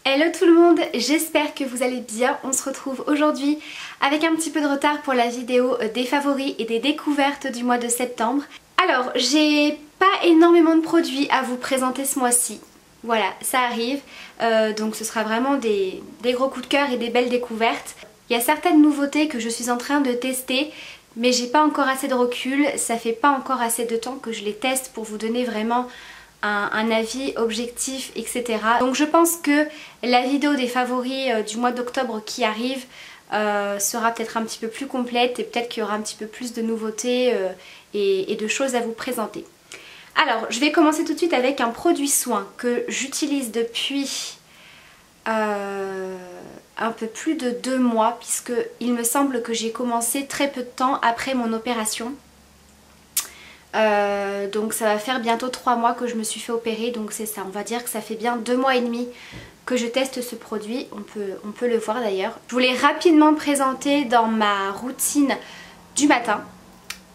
Hello tout le monde, j'espère que vous allez bien. On se retrouve aujourd'hui avec un petit peu de retard pour la vidéo des favoris et des découvertes du mois de septembre. Alors, j'ai pas énormément de produits à vous présenter ce mois-ci. Voilà, ça arrive. Donc ce sera vraiment des gros coups de cœur et des belles découvertes. Il y a certaines nouveautés que je suis en train de tester, mais j'ai pas encore assez de recul. Ça fait pas encore assez de temps que je les teste pour vous donner vraiment un avis objectif, etc. Donc je pense que la vidéo des favoris du mois d'octobre qui arrive sera peut-être un petit peu plus complète et peut-être qu'il y aura un petit peu plus de nouveautés et de choses à vous présenter. Alors je vais commencer tout de suite avec un produit soin que j'utilise depuis un peu plus de 2 mois, puisque il me semble que j'ai commencé très peu de temps après mon opération. Donc ça va faire bientôt 3 mois que je me suis fait opérer, donc c'est ça, on va dire que ça fait bien 2 mois et demi que je teste ce produit, on peut le voir d'ailleurs. Je voulais rapidement présenter dans ma routine du matin.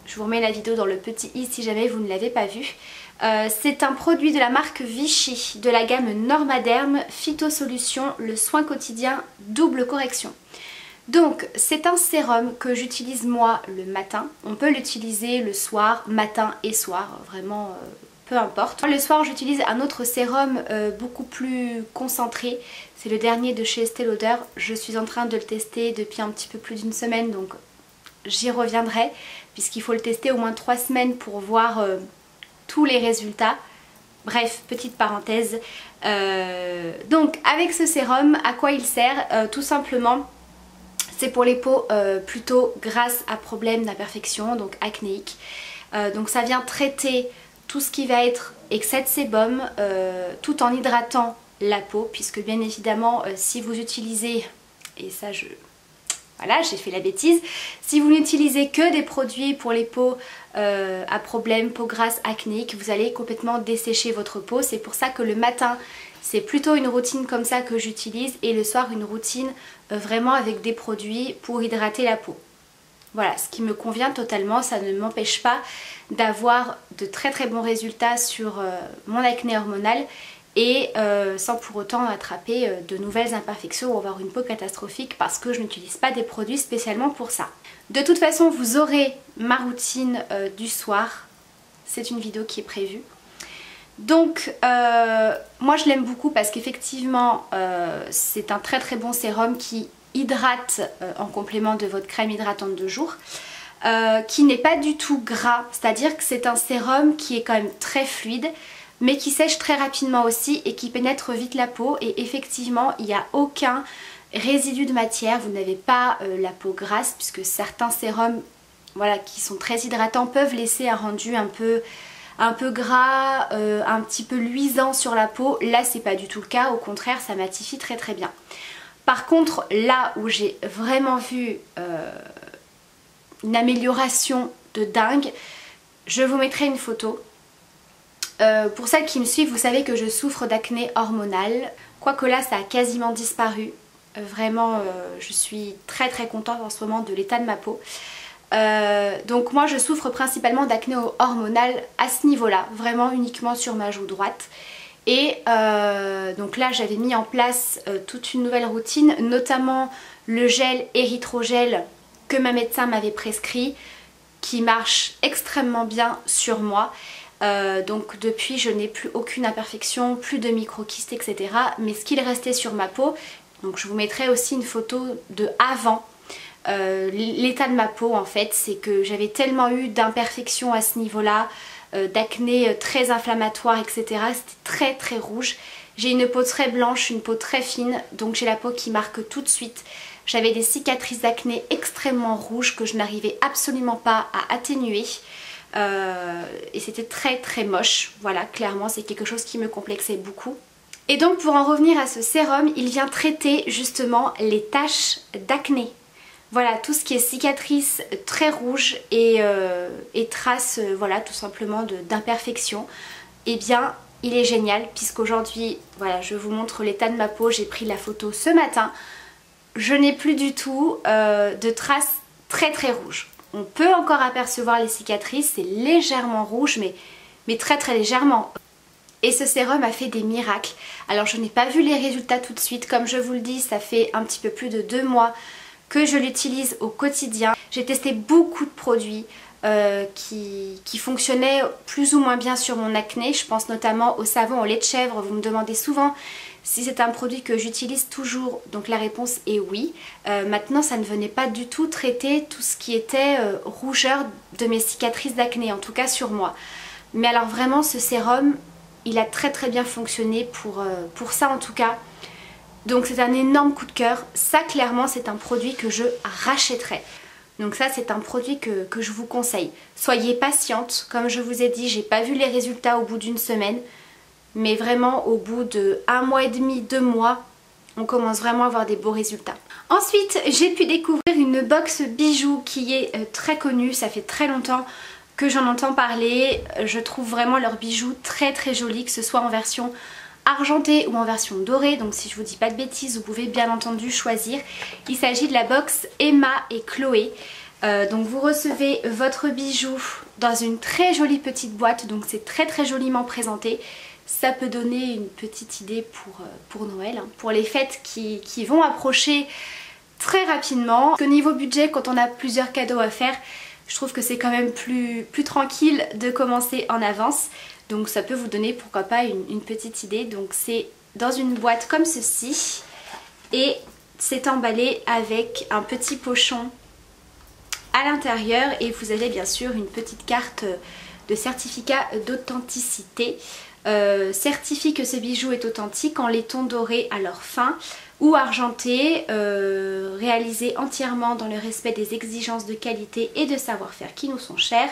Je vous remets la vidéo dans le petit i si jamais vous ne l'avez pas vu. C'est un produit de la marque Vichy, de la gamme Normaderm Phytosolutions, le soin quotidien double correction. Donc c'est un sérum que j'utilise moi le matin. On peut l'utiliser le soir, matin et soir, vraiment peu importe. Le soir j'utilise un autre sérum beaucoup plus concentré. C'est le dernier de chez Estée Lauder. Je suis en train de le tester depuis un petit peu plus d'une semaine, donc j'y reviendrai puisqu'il faut le tester au moins 3 semaines pour voir tous les résultats. Bref, petite parenthèse. Donc avec ce sérum, à quoi il sert? Tout simplement, c'est pour les peaux plutôt grasses à problèmes d'imperfection, donc acnéiques. Donc ça vient traiter tout ce qui va être excès de sébum tout en hydratant la peau, puisque bien évidemment si vous utilisez, et ça voilà, j'ai fait la bêtise, si vous n'utilisez que des produits pour les peaux à problème, peau grasse, acnéique, vous allez complètement dessécher votre peau. C'est pour ça que le matin, c'est plutôt une routine comme ça que j'utilise, et le soir une routine vraiment avec des produits pour hydrater la peau. Voilà, ce qui me convient totalement, ça ne m'empêche pas d'avoir de très très bons résultats sur mon acné hormonal et sans pour autant attraper de nouvelles imperfections ou avoir une peau catastrophique parce que je n'utilise pas des produits spécialement pour ça. De toute façon, vous aurez ma routine du soir, c'est une vidéo qui est prévue. Donc moi je l'aime beaucoup parce qu'effectivement c'est un très très bon sérum qui hydrate en complément de votre crème hydratante de jour, qui n'est pas du tout gras, c'est-à-dire que c'est un sérum qui est quand même très fluide mais qui sèche très rapidement aussi et qui pénètre vite la peau, et effectivement il n'y a aucun résidu de matière, vous n'avez pas la peau grasse, puisque certains sérums voilà, qui sont très hydratants peuvent laisser un rendu un peu gras, un petit peu luisant sur la peau. Là c'est pas du tout le cas, au contraire ça matifie très très bien. Par contre là où j'ai vraiment vu une amélioration de dingue, je vous mettrai une photo. Pour celles qui me suivent, vous savez que je souffre d'acné hormonal, quoique là ça a quasiment disparu. Vraiment je suis très très contente en ce moment de l'état de ma peau. Donc moi je souffre principalement d'acné hormonal à ce niveau là, vraiment uniquement sur ma joue droite, et donc là j'avais mis en place toute une nouvelle routine, notamment le gel érythrogel que ma médecin m'avait prescrit, qui marche extrêmement bien sur moi. Donc depuis je n'ai plus aucune imperfection, plus de micro-kystes, etc. Mais ce qu'il restait sur ma peau, donc je vous mettrai aussi une photo de avant. L'état de ma peau en fait, c'est que j'avais tellement eu d'imperfections à ce niveau là, d'acné très inflammatoire, etc. C'était très très rouge. J'ai une peau très blanche, une peau très fine, donc j'ai la peau qui marque tout de suite. J'avais des cicatrices d'acné extrêmement rouges que je n'arrivais absolument pas à atténuer. Et c'était très très moche, voilà, clairement c'est quelque chose qui me complexait beaucoup. Et donc pour en revenir à ce sérum, il vient traiter justement les taches d'acné. Voilà, tout ce qui est cicatrices très rouges et traces, voilà, tout simplement d'imperfections. Et bien il est génial puisqu'aujourd'hui, voilà, je vous montre l'état de ma peau, j'ai pris la photo ce matin. Je n'ai plus du tout de traces très très rouges. On peut encore apercevoir les cicatrices, c'est légèrement rouge, mais très très légèrement. Et ce sérum a fait des miracles. Alors je n'ai pas vu les résultats tout de suite. Comme je vous le dis, ça fait un petit peu plus de 2 mois que je l'utilise au quotidien. J'ai testé beaucoup de produits qui fonctionnaient plus ou moins bien sur mon acné. Je pense notamment au savon au lait de chèvre. Vous me demandez souvent si c'est un produit que j'utilise toujours. Donc la réponse est oui. Maintenant, ça ne venait pas du tout traiter tout ce qui était rougeur de mes cicatrices d'acné, en tout cas sur moi. Mais alors vraiment, ce sérum, il a très très bien fonctionné pour ça en tout cas. Donc c'est un énorme coup de cœur. Ça clairement c'est un produit que je rachèterai. Donc ça c'est un produit que je vous conseille. Soyez patiente, comme je vous ai dit, j'ai pas vu les résultats au bout d'une semaine. Mais vraiment au bout de 1 mois et demi, 2 mois, on commence vraiment à avoir des beaux résultats. Ensuite j'ai pu découvrir une box bijoux qui est très connue, ça fait très longtemps que j'en entends parler. Je trouve vraiment leurs bijoux très très jolis, que ce soit en version argentée ou en version dorée. Donc si je vous dis pas de bêtises, vous pouvez bien entendu choisir. Il s'agit de la box Emma et Chloé. Donc vous recevez votre bijou dans une très jolie petite boîte, donc c'est très très joliment présenté. Ça peut donner une petite idée pour Noël, hein, pour les fêtes qui vont approcher très rapidement. Au niveau budget, quand on a plusieurs cadeaux à faire, je trouve que c'est quand même plus tranquille de commencer en avance. Donc ça peut vous donner pourquoi pas une petite idée. Donc c'est dans une boîte comme ceci et c'est emballé avec un petit pochon à l'intérieur et vous avez bien sûr une petite carte de certificat d'authenticité. Certifie que ce bijou est authentique en laiton doré à leur fin ou argenté, réalisé entièrement dans le respect des exigences de qualité et de savoir-faire qui nous sont chères.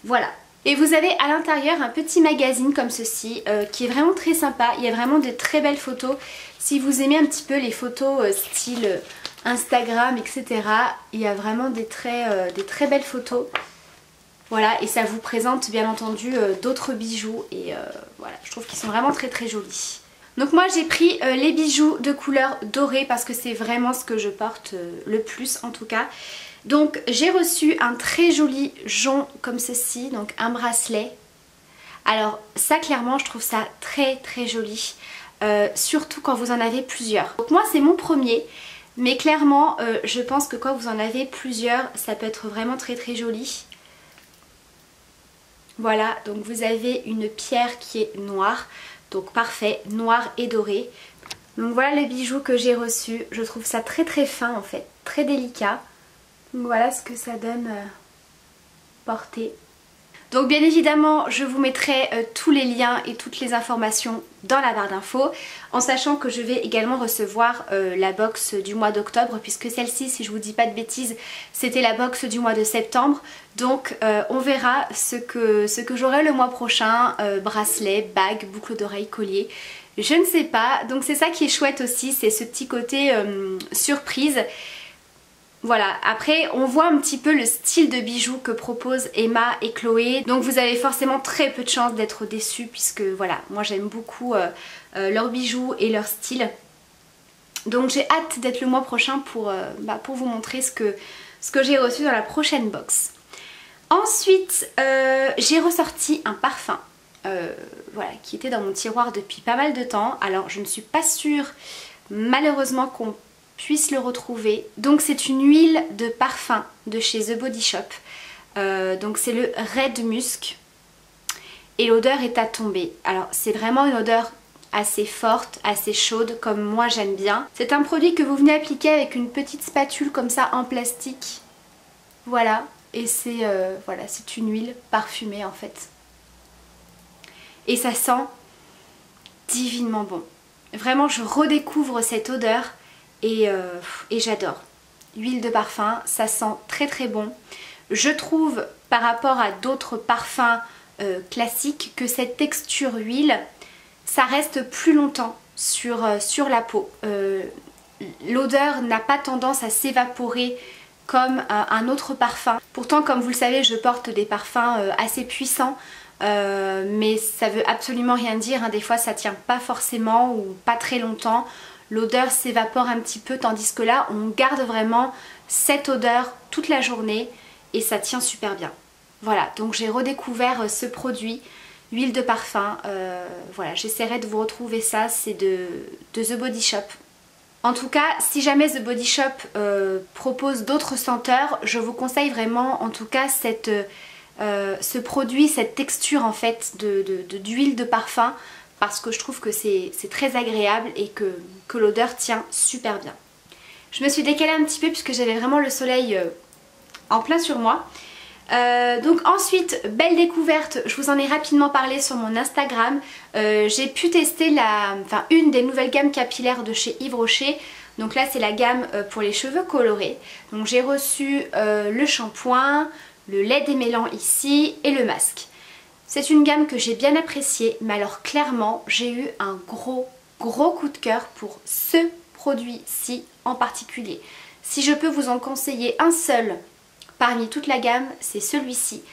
Voilà. Et vous avez à l'intérieur un petit magazine comme ceci qui est vraiment très sympa. Il y a vraiment de très belles photos. Si vous aimez un petit peu les photos style Instagram, etc. il y a vraiment des très belles photos. Voilà, et ça vous présente bien entendu d'autres bijoux et voilà, je trouve qu'ils sont vraiment très très jolis. Donc moi j'ai pris les bijoux de couleur dorée parce que c'est vraiment ce que je porte le plus en tout cas. Donc j'ai reçu un très joli jonc comme ceci, donc un bracelet. Alors ça clairement je trouve ça très très joli, surtout quand vous en avez plusieurs. Donc moi c'est mon premier, mais clairement je pense que quand vous en avez plusieurs ça peut être vraiment très très joli. Voilà, donc vous avez une pierre qui est noire, donc parfait, noir et doré. Donc voilà le bijou que j'ai reçu, je trouve ça très très fin en fait, très délicat. Donc voilà ce que ça donne porté. Donc bien évidemment je vous mettrai tous les liens et toutes les informations dans la barre d'infos, en sachant que je vais également recevoir la box du mois d'octobre, puisque celle-ci, si je vous dis pas de bêtises, c'était la box du mois de septembre. Donc on verra ce que j'aurai le mois prochain, bracelet, bague, boucle d'oreille, collier, je ne sais pas. Donc c'est ça qui est chouette aussi, c'est ce petit côté surprise. Voilà, après on voit un petit peu le style de bijoux que proposent Emma et Chloé. Donc vous avez forcément très peu de chances d'être déçus, puisque voilà, moi j'aime beaucoup leurs bijoux et leur style. Donc j'ai hâte d'être le mois prochain pour vous montrer ce que j'ai reçu dans la prochaine box. Ensuite j'ai ressorti un parfum voilà, qui était dans mon tiroir depuis pas mal de temps. Alors je ne suis pas sûre malheureusement qu'on puisse le retrouver. Donc c'est une huile de parfum de chez The Body Shop. Donc c'est le Red Musk. Et l'odeur est à tomber. Alors c'est vraiment une odeur assez forte, assez chaude, comme moi j'aime bien. C'est un produit que vous venez appliquer avec une petite spatule comme ça en plastique. Voilà. Et c'est voilà, c'est une huile parfumée en fait. Et ça sent divinement bon. Vraiment je redécouvre cette odeur. Et j'adore. Huile de parfum, ça sent très très bon. Je trouve par rapport à d'autres parfums classiques que cette texture huile, ça reste plus longtemps sur la peau. L'odeur n'a pas tendance à s'évaporer comme un autre parfum. Pourtant comme vous le savez je porte des parfums assez puissants. Mais ça veut absolument rien dire, hein. Des fois ça tient pas forcément ou pas très longtemps. L'odeur s'évapore un petit peu, tandis que là on garde vraiment cette odeur toute la journée et ça tient super bien. Voilà, donc j'ai redécouvert ce produit huile de parfum. Voilà, j'essaierai de vous retrouver ça, c'est de The Body Shop. En tout cas, si jamais The Body Shop propose d'autres senteurs, je vous conseille vraiment en tout cas ce produit, cette texture en fait d'huile de parfum, parce que je trouve que c'est très agréable et que l'odeur tient super bien. Je me suis décalée un petit peu puisque j'avais vraiment le soleil en plein sur moi. Donc ensuite, belle découverte, je vous en ai rapidement parlé sur mon Instagram. J'ai pu tester une des nouvelles gammes capillaires de chez Yves Rocher. Donc là c'est la gamme pour les cheveux colorés. Donc j'ai reçu le shampoing, le lait démêlant ici et le masque. C'est une gamme que j'ai bien appréciée, mais alors clairement j'ai eu un gros coup de cœur pour ce produit-ci en particulier. Si je peux vous en conseiller un seul parmi toute la gamme, c'est celui-ci.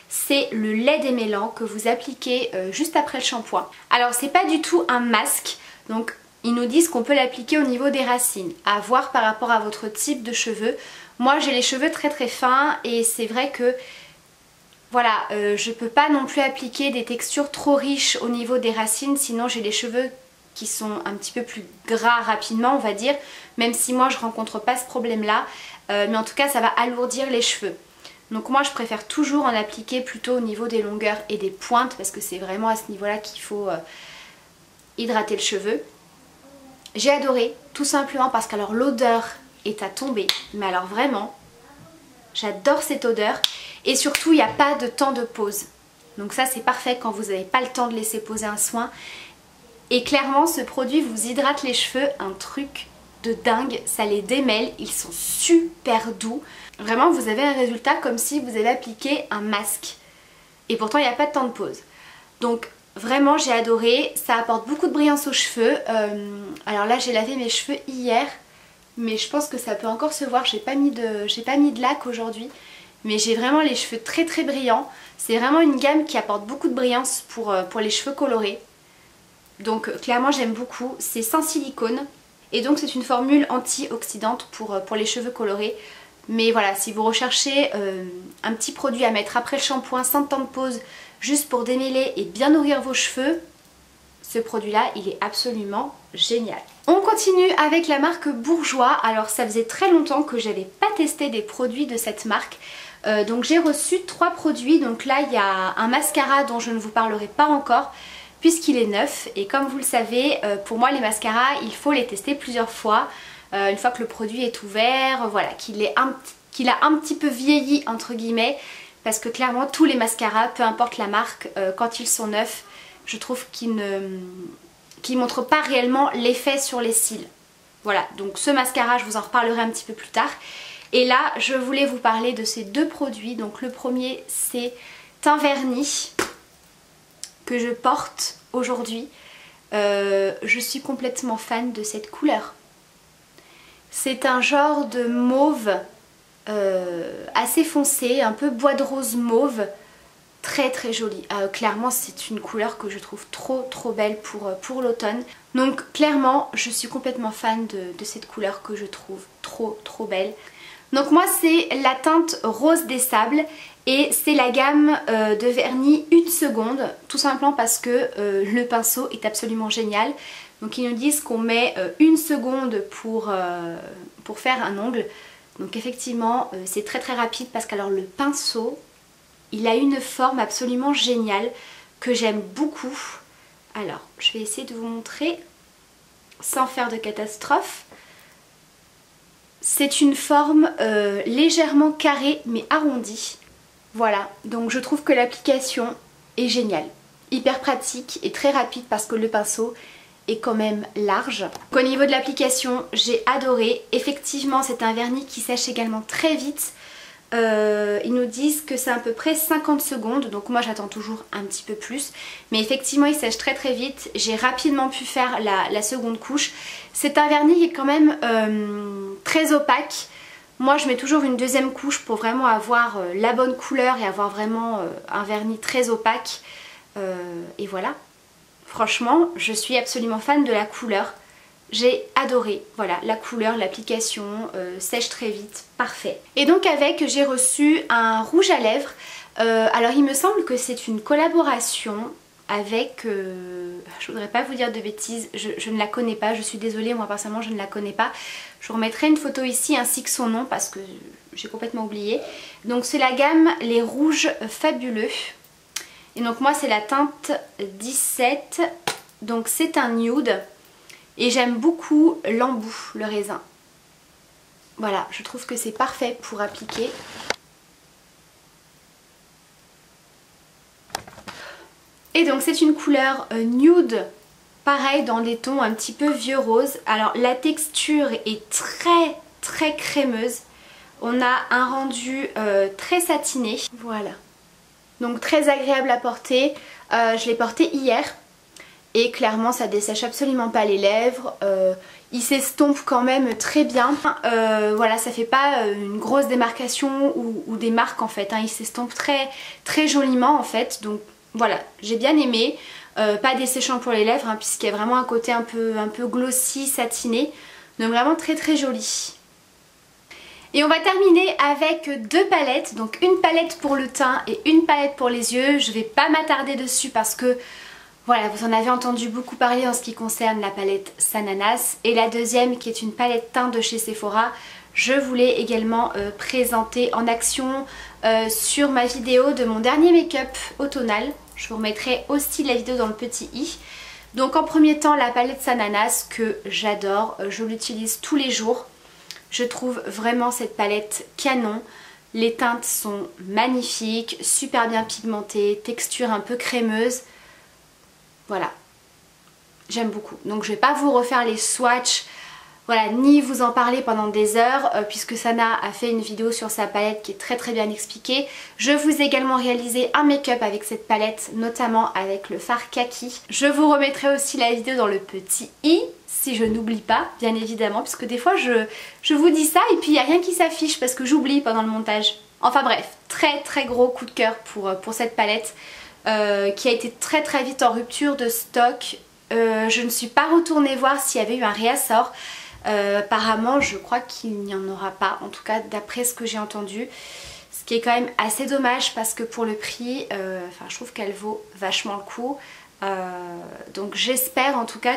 C'est le lait démêlant que vous appliquez juste après le shampoing. Alors c'est pas du tout un masque, donc ils nous disent qu'on peut l'appliquer au niveau des racines, à voir par rapport à votre type de cheveux. Moi j'ai les cheveux très fins et c'est vrai que voilà, je peux pas non plus appliquer des textures trop riches au niveau des racines, sinon j'ai les cheveux qui sont un petit peu plus gras rapidement on va dire, même si moi je rencontre pas ce problème là, mais en tout cas ça va alourdir les cheveux. Donc moi je préfère toujours en appliquer plutôt au niveau des longueurs et des pointes parce que c'est vraiment à ce niveau là qu'il faut hydrater le cheveu. J'ai adoré, tout simplement parce que alors l'odeur est à tomber, mais alors vraiment j'adore cette odeur et surtout il n'y a pas de temps de pause. Donc ça c'est parfait quand vous n'avez pas le temps de laisser poser un soin. Et clairement ce produit vous hydrate les cheveux, un truc de dingue, ça les démêle, ils sont super doux. Vraiment vous avez un résultat comme si vous avez appliqué un masque. Et pourtant il n'y a pas de temps de pause. Donc vraiment j'ai adoré, ça apporte beaucoup de brillance aux cheveux. Alors là j'ai lavé mes cheveux hier, mais je pense que ça peut encore se voir, j'ai pas mis de lac aujourd'hui. Mais j'ai vraiment les cheveux très brillants. C'est vraiment une gamme qui apporte beaucoup de brillance pour les cheveux colorés. Donc clairement j'aime beaucoup, c'est sans silicone et donc c'est une formule antioxydante pour les cheveux colorés. Mais voilà, si vous recherchez un petit produit à mettre après le shampoing sans temps de pause, juste pour démêler et bien nourrir vos cheveux, ce produit là il est absolument génial. On continue avec la marque Bourjois. Alors ça faisait très longtemps que j'avais pas testé des produits de cette marque. Donc j'ai reçu 3 produits, donc là il y a un mascara dont je ne vous parlerai pas encore puisqu'il est neuf et comme vous le savez pour moi les mascaras il faut les tester plusieurs fois une fois que le produit est ouvert, voilà, qu'il a un petit peu vieilli entre guillemets, parce que clairement tous les mascaras, peu importe la marque, quand ils sont neufs, je trouve qu'ils ne montrent pas réellement l'effet sur les cils. Voilà, donc ce mascara je vous en reparlerai un petit peu plus tard. Et là je voulais vous parler de ces 2 produits. Donc le premier c'est un vernis que je porte aujourd'hui. Je suis complètement fan de cette couleur. C'est un genre de mauve assez foncé, un peu bois de rose mauve, très joli. Clairement c'est une couleur que je trouve trop belle pour l'automne. Donc clairement je suis complètement fan de cette couleur que je trouve trop belle. Donc moi c'est la teinte rose des sables et c'est la gamme de vernis 1 seconde, tout simplement parce que le pinceau est absolument génial. Donc ils nous disent qu'on met 1 seconde pour faire un ongle. Donc effectivement c'est très rapide parce que alors le pinceau il a une forme absolument géniale que j'aime beaucoup. Alors je vais essayer de vous montrer sans faire de catastrophe. C'est une forme légèrement carrée mais arrondie. Voilà, donc je trouve que l'application est géniale. Hyper pratique et très rapide parce que le pinceau est quand même large. Donc, au niveau de l'application, j'ai adoré. Effectivement, c'est un vernis qui sèche également très vite. Ils nous disent que c'est à peu près 50 secondes, donc moi j'attends toujours un petit peu plus. Mais effectivement il sèche très vite, j'ai rapidement pu faire la seconde couche. C'est un vernis qui est quand même très opaque. Moi je mets toujours une deuxième couche pour vraiment avoir la bonne couleur et avoir vraiment un vernis très opaque. Et voilà, franchement je suis absolument fan de la couleur. J'ai adoré, voilà, la couleur, l'application, sèche très vite, parfait. Et donc avec, j'ai reçu un rouge à lèvres. Alors il me semble que c'est une collaboration avec, je voudrais pas vous dire de bêtises, je ne la connais pas, je suis désolée, moi personnellement je ne la connais pas. Je vous remettrai une photo ici ainsi que son nom parce que j'ai complètement oublié. Donc c'est la gamme Les Rouges Fabuleux. Et donc moi c'est la teinte 17, donc c'est un nude. Et j'aime beaucoup l'embout, le raisin. Voilà, je trouve que c'est parfait pour appliquer. Et donc c'est une couleur nude, pareil dans des tons un petit peu vieux rose. Alors la texture est très crémeuse. On a un rendu très satiné. Voilà. Donc très agréable à porter. Je l'ai porté hier. Et clairement ça dessèche absolument pas les lèvres. Il s'estompe quand même très bien. Voilà, ça fait pas une grosse démarcation ou des marques en fait. Il s'estompe très joliment en fait. Donc voilà, j'ai bien aimé. Pas desséchant pour les lèvres puisqu'il y a vraiment un côté un peu glossy, satiné. Donc vraiment très joli. Et on va terminer avec deux palettes. Donc une palette pour le teint et une palette pour les yeux. Je vais pas m'attarder dessus parce que voilà, vous en avez entendu beaucoup parler en ce qui concerne la palette Sananas. Et la deuxième qui est une palette teint de chez Sephora. Je voulais également présenter en action sur ma vidéo de mon dernier make-up automnal. Je vous remettrai aussi la vidéo dans le petit i. Donc en premier temps la palette Sananas que j'adore, je l'utilise tous les jours. Je trouve vraiment cette palette canon. Les teintes sont magnifiques, super bien pigmentées, texture un peu crémeuse. Voilà, j'aime beaucoup. Donc je vais pas vous refaire les swatchs, voilà, ni vous en parler pendant des heures puisque Sana a fait une vidéo sur sa palette qui est très bien expliquée. Je vous ai également réalisé un make-up avec cette palette, notamment avec le fard kaki. Je vous remettrai aussi la vidéo dans le petit i, si je n'oublie pas, bien évidemment, puisque des fois je vous dis ça et puis il n'y a rien qui s'affiche parce que j'oublie pendant le montage. Enfin bref, très gros coup de cœur pour cette palette qui a été très vite en rupture de stock. Je ne suis pas retournée voir s'il y avait eu un réassort. Apparemment je crois qu'il n'y en aura pas, en tout cas d'après ce que j'ai entendu, ce qui est quand même assez dommage parce que pour le prix je trouve qu'elle vaut vachement le coup. Donc j'espère en tout cas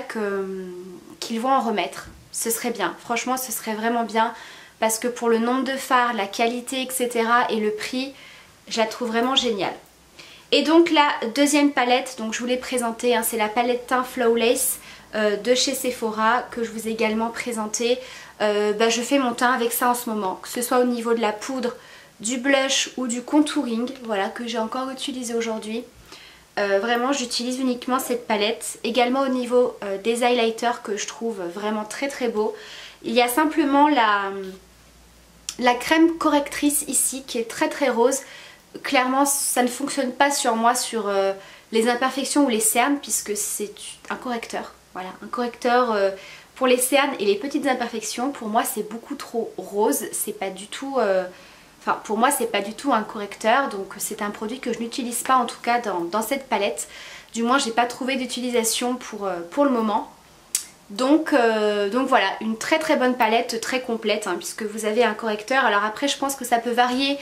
qu'ils vont en remettre, ce serait bien, franchement ce serait vraiment bien parce que pour le nombre de fards, la qualité etc et le prix, je la trouve vraiment géniale. Et donc la deuxième palette, donc je vous l'ai présentée, c'est la palette teint Flawless de chez Sephora que je vous ai également présenté. Je fais mon teint avec ça en ce moment, que ce soit au niveau de la poudre, du blush ou du contouring, voilà, que j'ai encore utilisé aujourd'hui. Vraiment j'utilise uniquement cette palette. Également au niveau des highlighters que je trouve vraiment très beau. Il y a simplement la crème correctrice ici qui est très rose. Clairement ça ne fonctionne pas sur moi sur les imperfections ou les cernes puisque c'est un correcteur. Voilà, un correcteur pour les cernes et les petites imperfections. Pour moi c'est beaucoup trop rose, c'est pas du tout... pour moi c'est pas du tout un correcteur, donc c'est un produit que je n'utilise pas en tout cas dans cette palette. Du moins j'ai pas trouvé d'utilisation pour le moment. Donc voilà, une très bonne palette, très complète puisque vous avez un correcteur. Alors après je pense que ça peut varier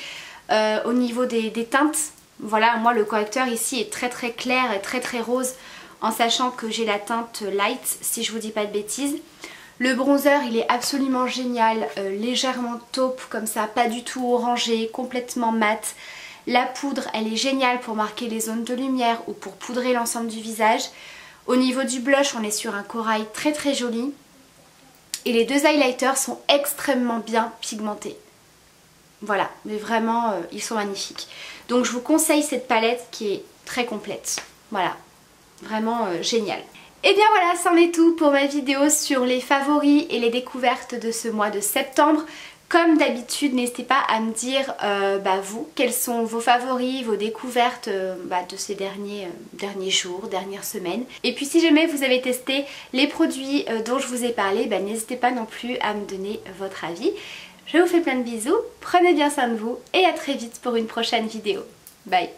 au niveau des teintes. Voilà, moi le correcteur ici est très clair et très rose en sachant que j'ai la teinte light si je vous dis pas de bêtises. Le bronzer il est absolument génial, légèrement taupe comme ça, pas du tout orangé, complètement mat. La poudre elle est géniale pour marquer les zones de lumière ou pour poudrer l'ensemble du visage. Au niveau du blush on est sur un corail très joli. Et les deux highlighters sont extrêmement bien pigmentés. Voilà, mais vraiment ils sont magnifiques. Donc je vous conseille cette palette qui est très complète. Voilà, vraiment géniale. Et bien voilà, c'en est tout pour ma vidéo sur les favoris et les découvertes de ce mois de septembre. Comme d'habitude, n'hésitez pas à me dire vous, quels sont vos favoris, vos découvertes de ces derniers jours, dernières semaines. Et puis si jamais vous avez testé les produits dont je vous ai parlé, n'hésitez pas non plus à me donner votre avis. Je vous fais plein de bisous, prenez bien soin de vous et à très vite pour une prochaine vidéo. Bye!